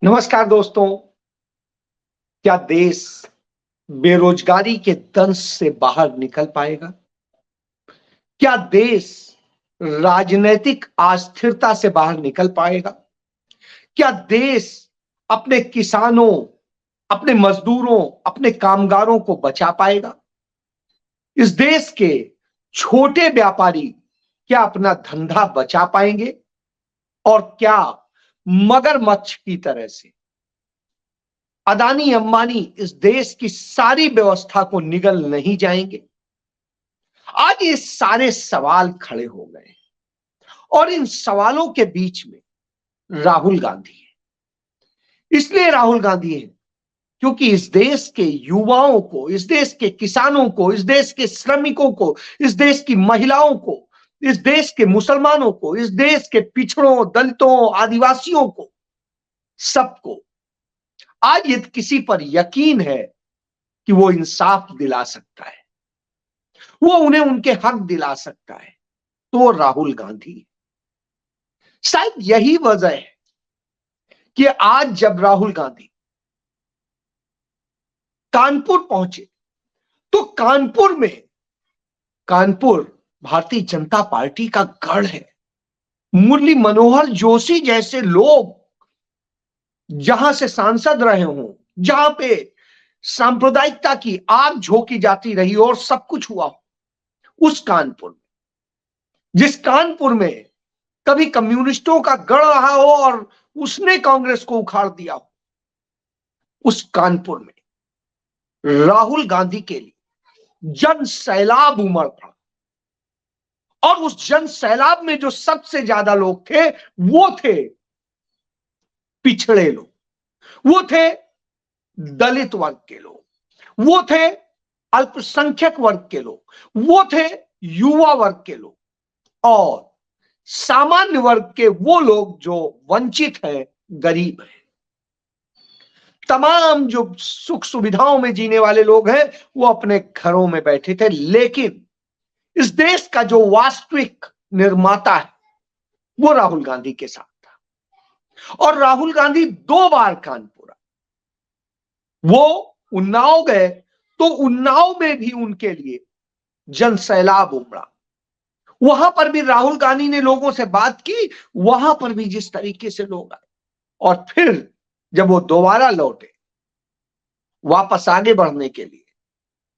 नमस्कार दोस्तों। क्या देश बेरोजगारी के दंश से बाहर निकल पाएगा? क्या देश राजनीतिक अस्थिरता से बाहर निकल पाएगा? क्या देश अपने किसानों, अपने मजदूरों, अपने कामगारों को बचा पाएगा? इस देश के छोटे व्यापारी क्या अपना धंधा बचा पाएंगे? और क्या मगरमच्छ की तरह से अदानी अंबानी इस देश की सारी व्यवस्था को निगल नहीं जाएंगे? आज ये सारे सवाल खड़े हो गए हैं और इन सवालों के बीच में राहुल गांधी है। इसलिए राहुल गांधी है क्योंकि इस देश के युवाओं को, इस देश के किसानों को, इस देश के श्रमिकों को, इस देश की महिलाओं को, इस देश के मुसलमानों को, इस देश के पिछड़ों, दलितों, आदिवासियों को, सबको आज यदि किसी पर यकीन है कि वो इंसाफ दिला सकता है, वो उन्हें उनके हक दिला सकता है, तो राहुल गांधी। शायद यही वजह है कि आज जब राहुल गांधी कानपुर पहुंचे तो कानपुर भारतीय जनता पार्टी का गढ़ है। मुरली मनोहर जोशी जैसे लोग जहां से सांसद रहे हों, जहां पे सांप्रदायिकता की आग झोंकी जाती रही और सब कुछ हुआ हो, उस कानपुर में, जिस कानपुर में कभी कम्युनिस्टों का गढ़ रहा हो और उसने कांग्रेस को उखाड़ दिया हो, उस कानपुर में राहुल गांधी के लिए जन सैलाब उमड़ पड़ा। और उस जन सैलाब में जो सबसे ज्यादा लोग थे वो थे पिछड़े लोग, वो थे दलित वर्ग के लोग, वो थे अल्पसंख्यक वर्ग के लोग, वो थे युवा वर्ग के लोग और सामान्य वर्ग के वो लोग जो वंचित हैं, गरीब हैं। तमाम जो सुख सुविधाओं में जीने वाले लोग हैं वो अपने घरों में बैठे थे, लेकिन इस देश का जो वास्तविक निर्माता है वो राहुल गांधी के साथ था। और राहुल गांधी 2 बार कानपुर आए। वो उन्नाव गए तो उन्नाव में भी उनके लिए जन सैलाब उमड़ा। वहां पर भी राहुल गांधी ने लोगों से बात की, वहां पर भी जिस तरीके से लोग आए। और फिर जब वो दोबारा लौटे वापस आगे बढ़ने के लिए,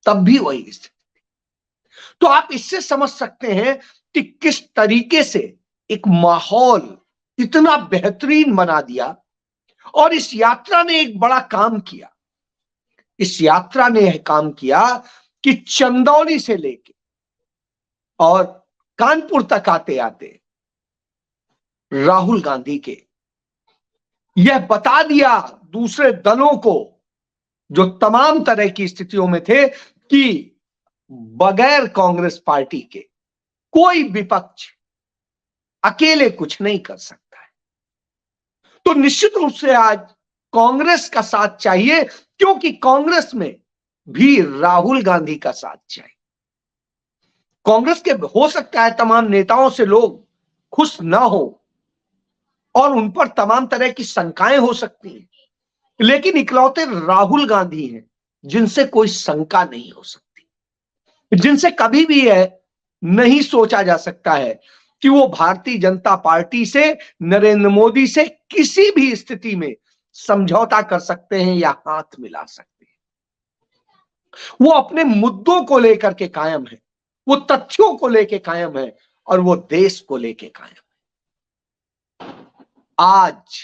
तब भी वही स्थिति। तो आप इससे समझ सकते हैं कि किस तरीके से एक माहौल इतना बेहतरीन बना दिया। और इस यात्रा ने एक बड़ा काम किया। इस यात्रा ने यह काम किया कि चंदौली से लेके और कानपुर तक आते आते राहुल गांधी के यह बता दिया दूसरे दलों को, जो तमाम तरह की स्थितियों में थे, कि बगैर कांग्रेस पार्टी के कोई विपक्ष अकेले कुछ नहीं कर सकता है। तो निश्चित रूप से आज कांग्रेस का साथ चाहिए, क्योंकि कांग्रेस में भी राहुल गांधी का साथ चाहिए। कांग्रेस के हो सकता है तमाम नेताओं से लोग खुश ना हो और उन पर तमाम तरह की शंकाएं हो सकती हैं, लेकिन इकलौते राहुल गांधी हैं जिनसे कोई शंका नहीं हो सकती, जिनसे कभी भी यह नहीं सोचा जा सकता है कि वो भारतीय जनता पार्टी से, नरेंद्र मोदी से किसी भी स्थिति में समझौता कर सकते हैं या हाथ मिला सकते हैं। वो अपने मुद्दों को लेकर के कायम है, वो तथ्यों को लेकर कायम है और वो देश को लेकर कायम है। आज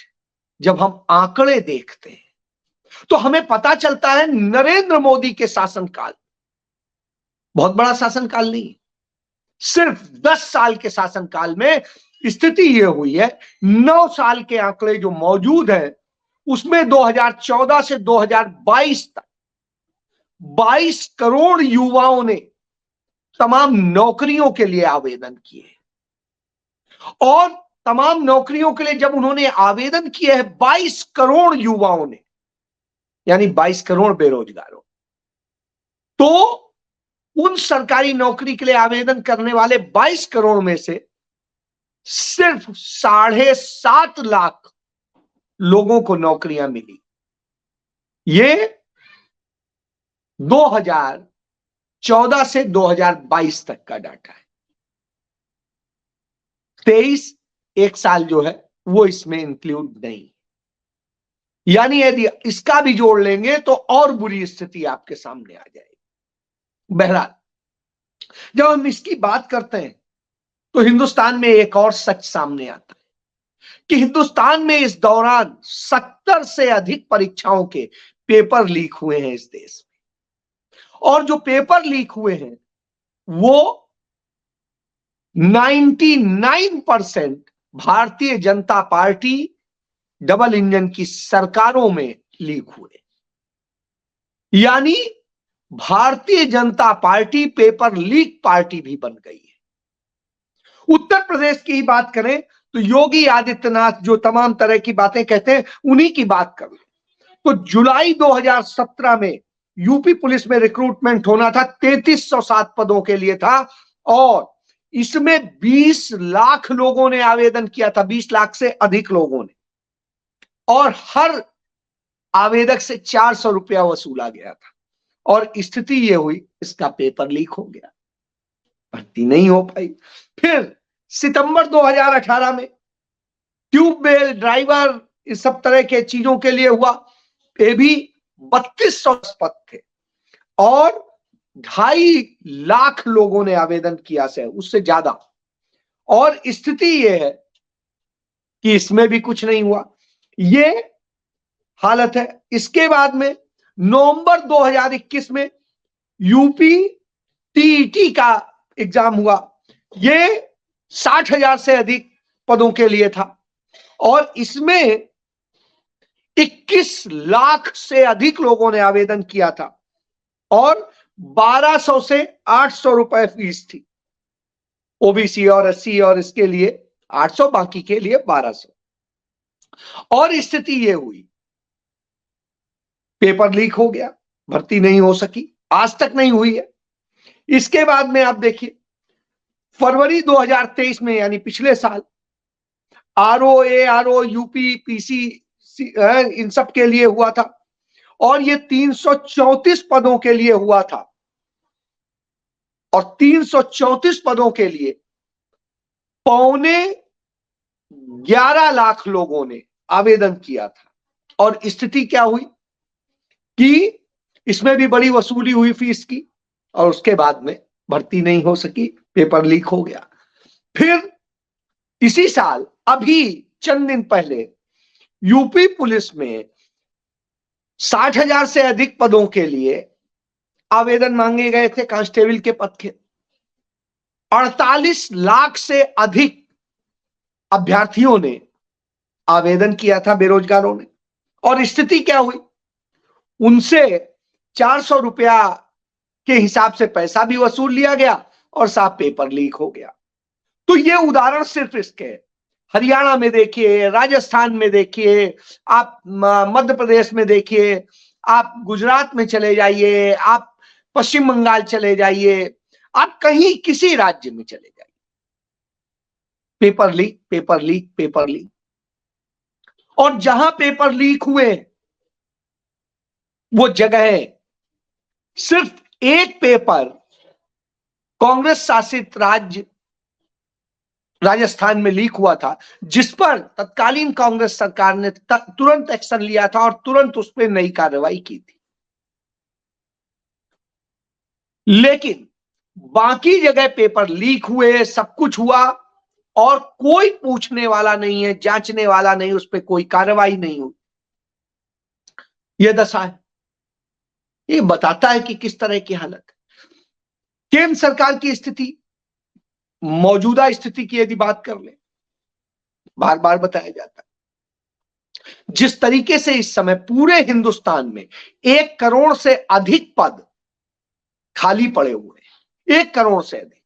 जब हम आंकड़े देखते हैं तो हमें पता चलता है नरेंद्र मोदी के शासनकाल बहुत बड़ा शासनकाल नहीं, सिर्फ 10 साल के शासनकाल में स्थिति यह हुई है। 9 साल के आंकड़े जो मौजूद हैं उसमें 2014 से 2022 तक 22 करोड़ युवाओं ने तमाम नौकरियों के लिए आवेदन किए। और तमाम नौकरियों के लिए जब उन्होंने आवेदन किए हैं 22 करोड़ युवाओं ने, यानी 22 करोड़ बेरोजगारों, तो उन सरकारी नौकरी के लिए आवेदन करने वाले 22 करोड़ में से सिर्फ 7.5 लाख लोगों को नौकरियां मिली। ये 2014 से 2022 तक का डाटा है। 23 एक साल जो है वो इसमें इंक्लूड नहीं। यानी यदि इसका भी जोड़ लेंगे तो और बुरी स्थिति आपके सामने आ जाएगी। बहरहाल, जब हम इसकी बात करते हैं तो हिंदुस्तान में एक और सच सामने आता है कि हिंदुस्तान में इस दौरान 70 से अधिक परीक्षाओं के पेपर लीक हुए हैं इस देश में। और जो पेपर लीक हुए हैं वो 99% Bharatiya Janata party double engine की सरकारों में लीक हुए। यानी Bharatiya Janata party paper leak party भी बन गई है। उत्तर प्रदेश की ही बात करें तो योगी आदित्यनाथ जो तमाम तरह की बातें कहते हैं उन्हीं की बात कर लें तो जुलाई 2017 में यूपी पुलिस में रिक्रूटमेंट होना था, 3307 पदों के लिए था और इसमें 20 लाख लोगों ने आवेदन किया था, 20 लाख से अधिक लोगों ने, और हर आवेदक से 400 रुपया वसूला गया था। और स्थिति यह हुई, इसका पेपर लीक हो गया, भर्ती नहीं हो पाई। फिर सितंबर 2018 में ट्यूबवेल ड्राइवर इस सब तरह के चीजों के लिए हुआ, ये भी 3200 पद थे और 2.5 लाख लोगों ने आवेदन किया से, उससे ज्यादा। और स्थिति यह है कि इसमें भी कुछ नहीं हुआ, ये हालत है। इसके बाद में नवंबर 2021 में यूपी टीईटी का एग्जाम हुआ, ये 60,000 से अधिक पदों के लिए था और इसमें 21 लाख से अधिक लोगों ने आवेदन किया था और 1200 से 800 रुपए फीस थी। ओबीसी और एससी और इसके लिए 800, बाकी के लिए 1200। और स्थिति यह हुई, पेपर लीक हो गया, भर्ती नहीं हो सकी, आज तक नहीं हुई है। इसके बाद में आप देखिए फरवरी 2023 में यानी पिछले साल आरओ, एआरओ, यूपी, पीसी इन सब के लिए हुआ था और ये 334 पदों के लिए हुआ था और 334 पदों के लिए 11.25 लाख लोगों ने आवेदन किया था। और स्थिति क्या हुई कि इसमें भी बड़ी वसूली हुई फीस की और उसके बाद में भर्ती नहीं हो सकी, पेपर लीक हो गया। फिर इसी साल अभी चंद दिन पहले यूपी पुलिस में 60,000 से अधिक पदों के लिए आवेदन मांगे गए थे, कांस्टेबल के पद के। 48 लाख से अधिक अभ्यर्थियों ने आवेदन किया था, बेरोजगारों ने। और स्थिति क्या हुई, उनसे 400 रुपया के हिसाब से पैसा भी वसूल लिया गया और साफ पेपर लीक हो गया। तो ये उदाहरण सिर्फ इसके, हरियाणा में देखिए, राजस्थान में देखिए, आप मध्य प्रदेश में देखिए, आप गुजरात में चले जाइए, आप पश्चिम बंगाल चले जाइए, आप कहीं किसी राज्य में चले जाइए, paper leak, paper leak, paper leak. और जहां पेपर लीक हुए वो जगह सिर्फ एक पेपर कांग्रेस शासित राज्य राजस्थान में लीक हुआ था, जिस पर तत्कालीन कांग्रेस सरकार ने तुरंत एक्शन लिया था और तुरंत उस पर नई कार्रवाई की थी। लेकिन बाकी जगह पेपर लीक हुए, सब कुछ हुआ और कोई पूछने वाला नहीं है, जांचने वाला नहीं, उस पर कोई कार्रवाई नहीं हुई। यह दशा है। ये बताता है कि किस तरह की हालत है। केंद्र सरकार की स्थिति, मौजूदा स्थिति की यदि बात कर ले, बार बार बताया जाता है जिस तरीके से इस समय पूरे हिंदुस्तान में 1 करोड़ से अधिक पद खाली पड़े हुए हैं, 1 करोड़ से अधिक,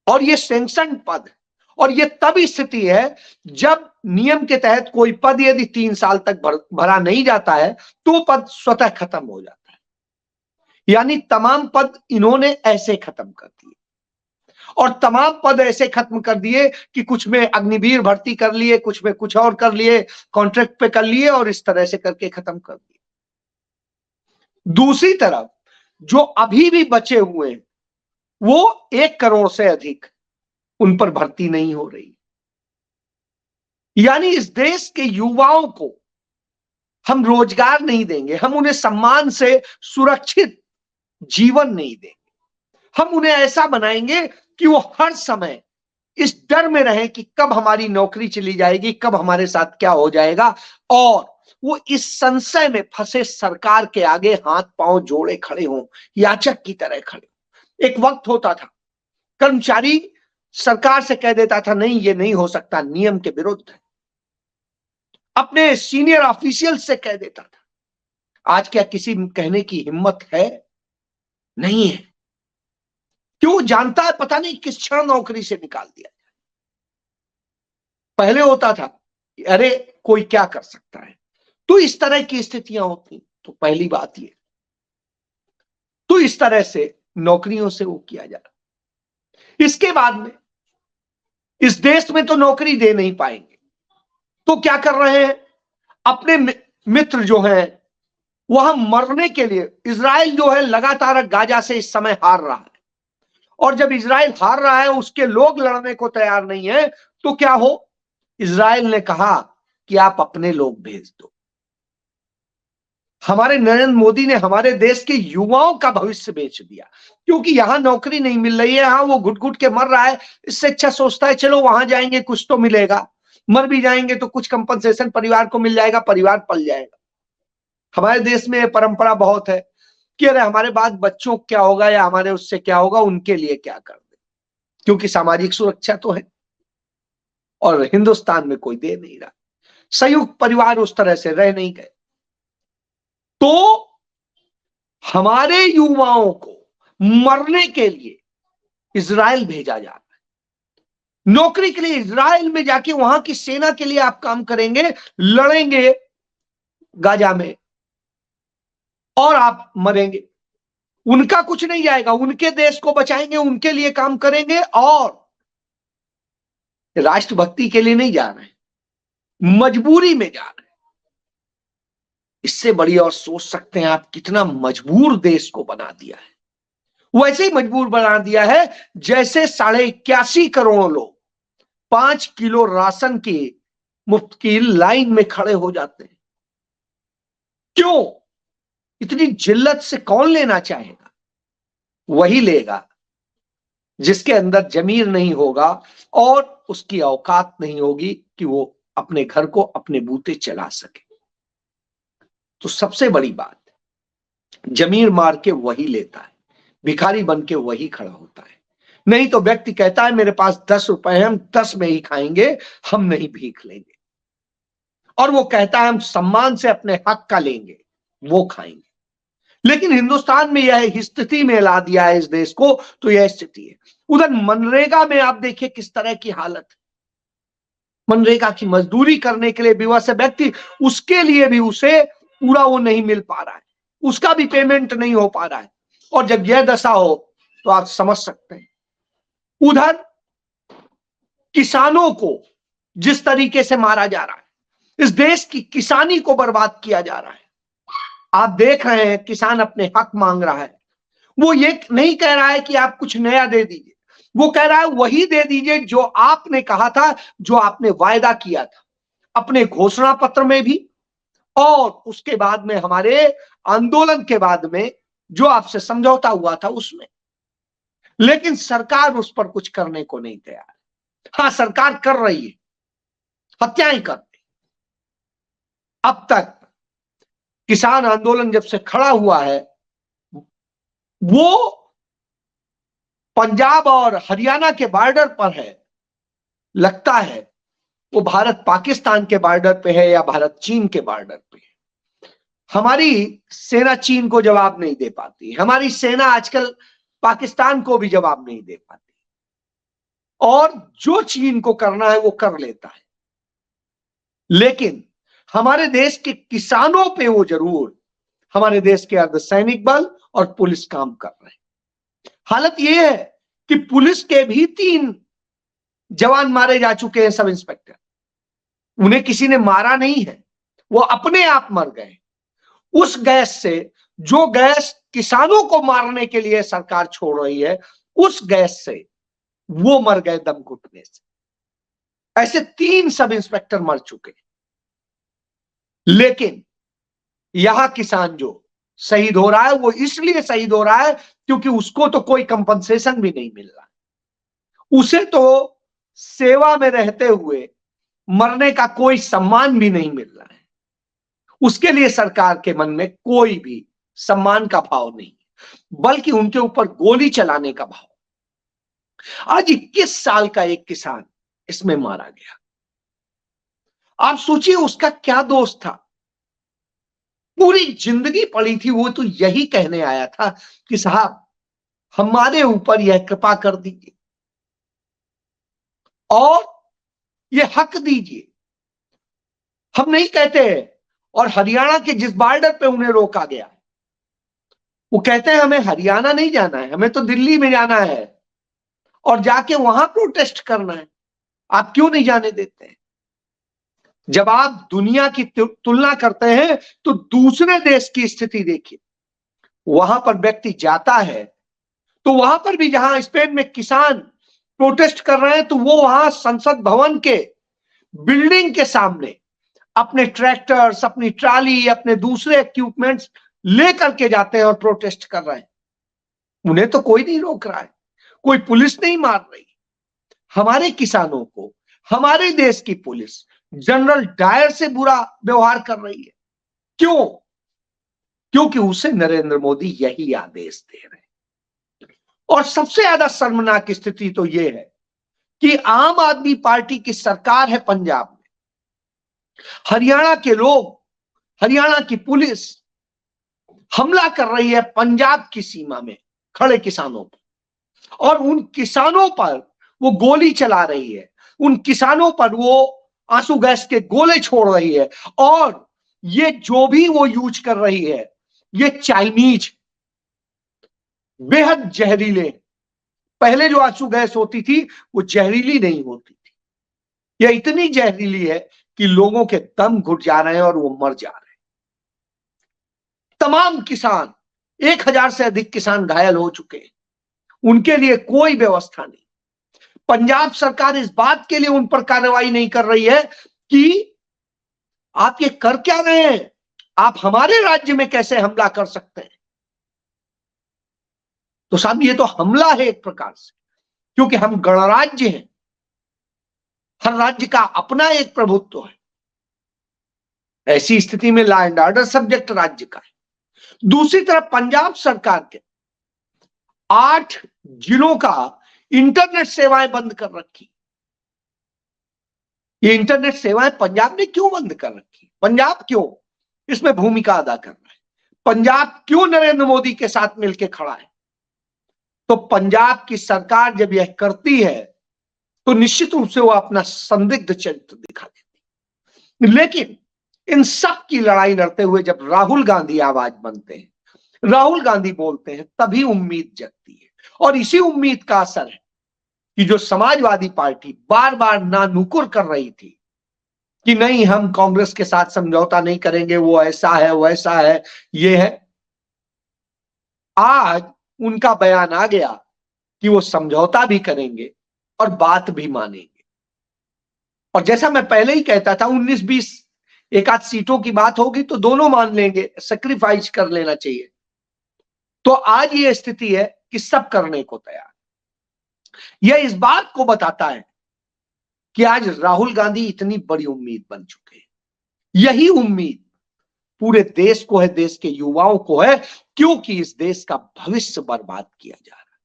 और ये सैंक्शन पद। और ये तब स्थिति है जब नियम के तहत कोई पद यदि 3 साल तक भरा नहीं जाता है तो पद स्वतः खत्म हो जाता है। यानी तमाम पद इन्होंने ऐसे खत्म कर दिए। और तमाम पद ऐसे खत्म कर दिए कि कुछ में अग्निवीर भर्ती कर लिए, कुछ में कुछ और कर लिए, कॉन्ट्रैक्ट पे कर लिए और इस तरह से करके खत्म कर दिए। दूसरी तरफ जो अभी भी बचे हुए हैं वो 1 करोड़ से अधिक, उन पर भर्ती नहीं हो रही। यानी इस देश के युवाओं को हम रोजगार नहीं देंगे, हम उन्हें सम्मान से सुरक्षित जीवन नहीं देंगे, हम उन्हें ऐसा बनाएंगे कि वो हर समय इस डर में रहे कि कब हमारी नौकरी चली जाएगी, कब हमारे साथ क्या हो जाएगा, और वो इस संशय में फंसे सरकार के आगे हाथ पांव जोड़े खड़े हों, याचक की तरह खड़े हों। एक वक्त होता था कर्मचारी सरकार से कह देता था नहीं ये नहीं हो सकता, नियम के विरुद्ध है, अपने सीनियर ऑफिशियल से कह देता था। आज क्या किसी कहने की हिम्मत है? नहीं है। क्यों? जानता है पता नहीं किस क्षण नौकरी से निकाल दिया जाए। पहले होता था कि अरे कोई क्या कर सकता है, तो इस तरह की स्थितियां होती। तो पहली बात ये, तो इस तरह से नौकरियों से वो किया जा रहा। इसके बाद में इस देश में तो नौकरी दे नहीं पाएंगे, तो क्या कर रहे हैं? अपने मित्र जो हैं वहां मरने के लिए, इजराइल जो है लगातार गाजा से इस समय हार रहा है, और जब इजराइल हार रहा है उसके लोग लड़ने को तैयार नहीं है, तो क्या हो? इजराइल ने कहा कि आप अपने लोग भेज दो। हमारे नरेंद्र मोदी ने हमारे देश के युवाओं का भविष्य बेच दिया, क्योंकि यहां नौकरी नहीं मिल रही है, यहां वो घुट घुट के मर रहा है। इससे अच्छा सोचता है चलो वहां जाएंगे कुछ तो मिलेगा, मर भी जाएंगे तो कुछ कंपनसेशन परिवार को मिल जाएगा, परिवार पल जाएगा। हमारे देश में परंपरा बहुत है कि अरे हमारे बाद बच्चों क्या होगा या हमारे उससे क्या होगा, उनके लिए क्या कर दे, क्योंकि सामाजिक सुरक्षा तो है, और हिंदुस्तान में कोई दे नहीं रहा। संयुक्त परिवार उस तरह से रह नहीं गए। तो हमारे युवाओं को मरने के लिए इजराइल भेजा जा रहा है, नौकरी के लिए इजराइल में जाके वहां की सेना के लिए आप काम करेंगे, लड़ेंगे गाजा में, और आप मरेंगे। उनका कुछ नहीं जाएगा, उनके देश को बचाएंगे, उनके लिए काम करेंगे, और राष्ट्रभक्ति के लिए नहीं जा रहे हैं, मजबूरी में जा रहे हैं। इससे बड़ी और सोच सकते हैं आप कितना मजबूर देश को बना दिया है। वैसे ही मजबूर बना दिया है जैसे 81.25 करोड़ लोग 5 किलो राशन की मुफ्त की लाइन में खड़े हो जाते हैं। क्यों? इतनी जिल्लत से कौन लेना चाहेगा? वही लेगा जिसके अंदर जमीर नहीं होगा और उसकी औकात नहीं होगी कि वो अपने घर को अपने बूते चला सके। तो सबसे बड़ी बात, जमीर मार के वही लेता है, भिखारी बन के वही खड़ा होता है। नहीं तो व्यक्ति कहता है मेरे पास 10 रुपए हैं, हम 10 में ही खाएंगे, हम नहीं भीख लेंगे। और वो कहता है हम सम्मान से अपने हक का लेंगे, वो खाएंगे। लेकिन हिंदुस्तान में यह स्थिति में ला दिया है इस देश को, तो यह स्थिति है। उधर मनरेगा में आप देखिए किस तरह की हालत है। मनरेगा की मजदूरी करने के लिए विवश व्यक्ति, उसके लिए भी उसे पूरा वो नहीं मिल पा रहा है, उसका भी पेमेंट नहीं हो पा रहा है। और जब यह दशा हो तो आप समझ सकते हैं। उधर किसानों को जिस तरीके से मारा जा रहा है, इस देश की किसानी को बर्बाद किया जा रहा है। आप देख रहे हैं किसान अपने हक मांग रहा है। वो ये नहीं कह रहा है कि आप कुछ नया दे दीजिए, वो कह रहा है वही दे दीजिए जो आपने कहा था, जो आपने वायदा किया था अपने घोषणा पत्र में भी, और उसके बाद में हमारे आंदोलन के बाद में जो आपसे समझौता हुआ था उसमें। लेकिन सरकार उस पर कुछ करने को नहीं तैयार। हाँ, सरकार कर रही है, हत्याएं कर रही। अब तक किसान आंदोलन जब से खड़ा हुआ है, वो पंजाब और हरियाणा के बॉर्डर पर है। लगता है वो भारत पाकिस्तान के बॉर्डर पे है या भारत चीन के बॉर्डर पे है। हमारी सेना चीन को जवाब नहीं दे पाती, हमारी सेना आजकल पाकिस्तान को भी जवाब नहीं दे पाती, और जो चीन को करना है वो कर लेता है। लेकिन हमारे देश के किसानों पे वो जरूर, हमारे देश के अर्धसैनिक बल और पुलिस काम कर रहे हैं। हालत ये है कि पुलिस के भी 3 जवान मारे जा चुके हैं, सब इंस्पेक्टर। उन्हें किसी ने मारा नहीं है, वो अपने आप मर गए। उस गैस से, जो गैस किसानों को मारने के लिए सरकार छोड़ रही है, उस गैस से वो मर गए दम घुटने से। ऐसे 3 सब इंस्पेक्टर मर चुके। लेकिन यहां किसान जो शहीद हो रहा है, वो इसलिए शहीद हो रहा है क्योंकि उसको तो कोई कंपनसेशन भी नहीं मिल रहा। उसे तो सेवा में रहते हुए मरने का कोई सम्मान भी नहीं मिल रहा है। उसके लिए सरकार के मन में कोई भी सम्मान का भाव नहीं, बल्कि उनके ऊपर गोली चलाने का भाव। आज 21 साल का एक किसान इसमें मारा गया। आप सोचिए उसका क्या दोष था। पूरी जिंदगी पड़ी थी, वो तो यही कहने आया था कि साहब हमारे ऊपर यह कृपा कर दीजिए और ये हक दीजिए। हम नहीं कहते। और हरियाणा के जिस बॉर्डर पे उन्हें रोका गया, वो कहते हैं हमें हरियाणा नहीं जाना है, हमें तो दिल्ली में जाना है और जाके वहां प्रोटेस्ट करना है। आप क्यों नहीं जाने देते हैं? जब आप दुनिया की तुलना करते हैं तो दूसरे देश की स्थिति देखिए। वहां पर व्यक्ति जाता है तो वहां पर भी, जहां स्पेन में किसान प्रोटेस्ट कर रहे हैं, तो वो वहां संसद भवन के बिल्डिंग के सामने अपने ट्रैक्टर्स, अपनी ट्राली, अपने दूसरे इक्विपमेंट्स लेकर के जाते हैं और प्रोटेस्ट कर रहे हैं। उन्हें तो कोई नहीं रोक रहा है, कोई पुलिस नहीं मार रही। हमारे किसानों को हमारे देश की पुलिस जनरल डायर से बुरा व्यवहार कर रही है। क्यों? क्योंकि उसे नरेंद्र मोदी यही आदेश दे रहे हैं। और सबसे ज्यादा शर्मनाक स्थिति तो यह है कि आम आदमी पार्टी की सरकार है पंजाब में। हरियाणा के लोग, हरियाणा की पुलिस हमला कर रही है पंजाब की सीमा में खड़े किसानों पर, और उन किसानों पर वो गोली चला रही है, उन किसानों पर वो आंसू गैस के गोले छोड़ रही है। और ये जो भी वो यूज कर रही है, ये चाइनीज बेहद जहरीले। पहले जो आंसू गैस होती थी वो जहरीली नहीं होती थी, यह इतनी जहरीली है कि लोगों के दम घुट जा रहे हैं और वो मर जा रहे हैं। तमाम किसान, 1000 से अधिक किसान घायल हो चुके हैं, उनके लिए कोई व्यवस्था नहीं। पंजाब सरकार इस बात के लिए उन पर कार्रवाई नहीं कर रही है कि आप ये कर क्या रहे हैं, आप हमारे राज्य में कैसे हमला कर सकते हैं। तो साहब ये तो हमला है एक प्रकार से, क्योंकि हम गणराज्य हैं, हर राज्य का अपना एक प्रभुत्व है। ऐसी स्थिति में लॉ एंड ऑर्डर सब्जेक्ट राज्य का है। दूसरी तरफ पंजाब सरकार के 8 जिलों का इंटरनेट सेवाएं बंद कर रखी। ये इंटरनेट सेवाएं पंजाब ने क्यों बंद कर रखी? पंजाब क्यों इसमें भूमिका अदा कर रहा है? पंजाब क्यों नरेंद्र मोदी के साथ मिलकर खड़ा है? तो पंजाब की सरकार जब यह करती है तो निश्चित रूप से वो अपना संदिग्ध चरित्र दिखा देती। लेकिन इन सब की लड़ाई लड़ते हुए जब राहुल गांधी आवाज बनते हैं, राहुल गांधी बोलते हैं, तभी उम्मीद जगती है। और इसी उम्मीद का असर है कि जो समाजवादी पार्टी बार बार नानुकुर कर रही थी कि नहीं हम कांग्रेस के साथ समझौता नहीं करेंगे, वो ऐसा है वैसा है ये है, आज उनका बयान आ गया कि वो समझौता भी करेंगे और बात भी मानेंगे। और जैसा मैं पहले ही कहता था, 19-20 एक आध सीटों की बात होगी तो दोनों मान लेंगे, सैक्रिफाइस कर लेना चाहिए। तो आज ये स्थिति है कि सब करने को तैयार। यह इस बात को बताता है कि आज राहुल गांधी इतनी बड़ी उम्मीद बन चुके हैं। यही उम्मीद पूरे देश को है, देश के युवाओं को है, क्योंकि इस देश का भविष्य बर्बाद किया जा रहा है।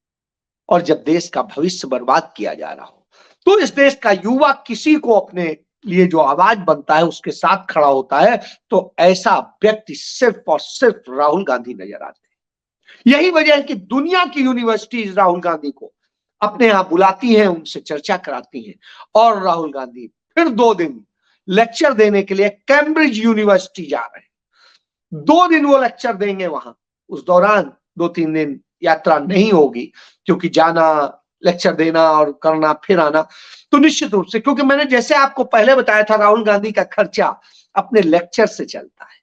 और जब देश का भविष्य बर्बाद किया जा रहा हो तो इस देश का युवा किसी को अपने लिए जो आवाज बनता है उसके साथ खड़ा होता है, तो ऐसा व्यक्ति सिर्फ और सिर्फ राहुल गांधी नजर आते हैं। यही वजह है कि दुनिया की यूनिवर्सिटीज राहुल गांधी को अपने यहां बुलाती हैं, उनसे चर्चा कराती हैं। और राहुल गांधी फिर 2 दिन लेक्चर देने के लिए कैम्ब्रिज यूनिवर्सिटी जा रहे हैं। 2 दिन वो लेक्चर देंगे वहां। उस दौरान 2-3 दिन यात्रा नहीं होगी, क्योंकि जाना लेक्चर देना और करना फिर आना, तो निश्चित रूप से, क्योंकि मैंने जैसे आपको पहले बताया था, राहुल गांधी का खर्चा अपने लेक्चर से चलता है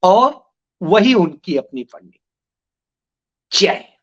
और वही उनकी अपनी फंडिंग। जय